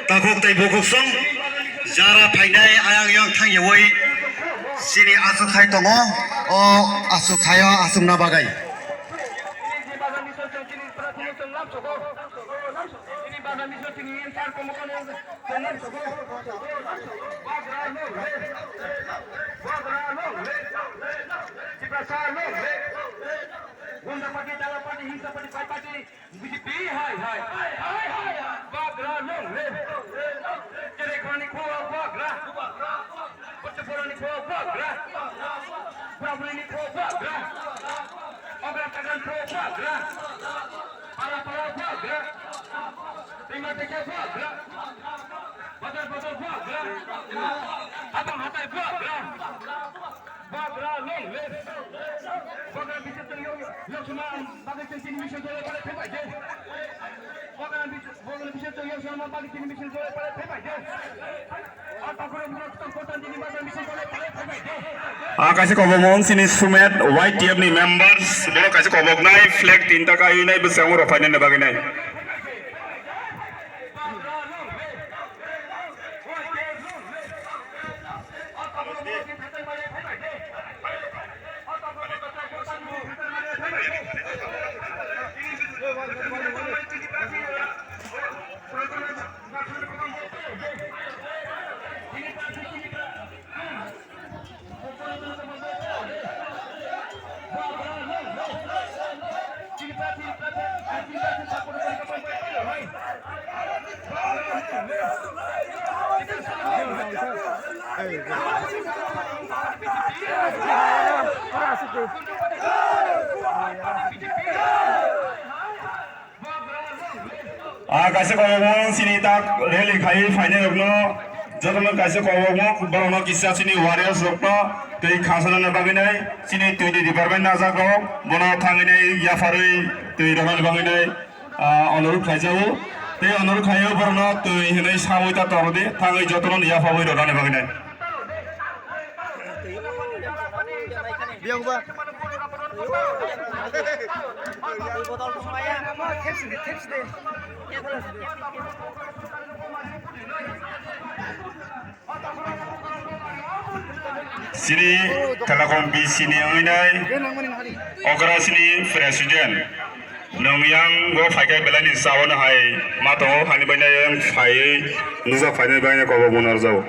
takuk tai bokuk song jara phainai ayang yang thang yewoi sini asuk khai tongo o asuk khayo asuk na bagai Gunda pagi dalam pagi hingga pagi BJP hai bagra long le jere khani ko bagra pachapurani ko bagra pravani ko bagra agra tagan ko bagra para bagra tinggal teke bagra badar bagra abang hatai bagra long le bagra bisa terjadi yang cuma bagi sini mission dole pada pepai je bagra bisa terjadi yang cuma bagi sini mission dole pada pepai je atau kalau menurut kota ini bagra mission dole pada pepai je Kasi kobomong sini sumet white team ni members bolo kasi kobog nai flag tinta kai nai besang ro fanen na bagay nai Kasi kobomong sini tak rally khai final rokno jotono kasi kobomong borono kisa sini warriors rokno tei khasana na bagay nai sini tui department na jago bono thangai nai yafarui tui rogal bagay nai onorup khaijao tei onorup khayo borono tui hinai samoi ta torode thangai jotono yafarui rogal bagay nai biang ba sini Telekom B sini oinai okra sini presiden nong yang go fakai belani sawan hai mato hani banya yang fai nuza final banya ko bonar jao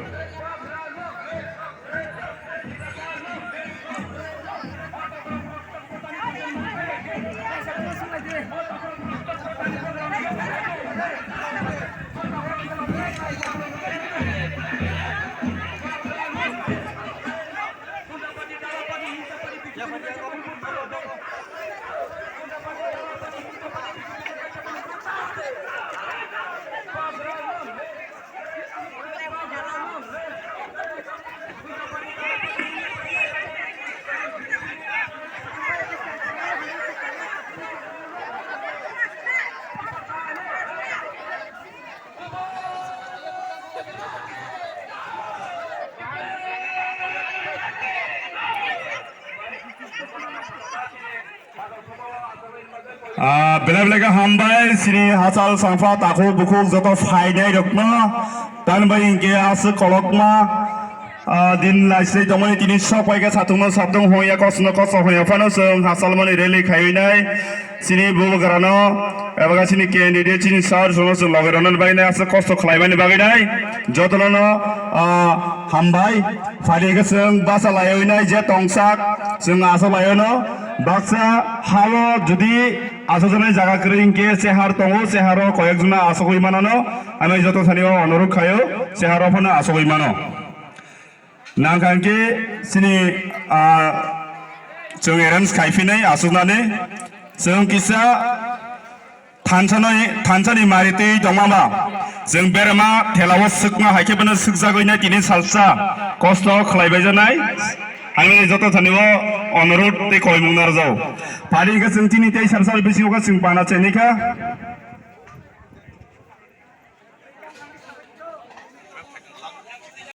Benar-benar hambai sini hasil sangfa takut buku joto faida rokno dan bayi ke asal kolokma din laisai domani tini sopai ke satu hoya kosno hoya fano seng hasil mani rally khainai sini buku garano ebaga sini candidate sini sar sono seng logeranon bayi nai asal kosto khlaimani bagai nai jotono hambai faida ke seng basa layo nai je tongsak seng asal layo no baksa halo jodi asojone jaga kering ke sehar tongo seharo koyek juna asogoi manano ami joto thanio onoruk khayo seharo phana asogoi mano nangkanke sini jong erans khaifinai asugnane jong kisa थानसानि मारिते दंमामा जों बेरामा थेलाव सखमा हाइकेबनो सखजागैना दिनै salsa कष्ट खालायबाय जानाय आंनि जत थानिबो अनुरोध ते कय मुंनार जाव पारि गसं तिनि ते सरसार बिसिङाव गसं पाना चेनिका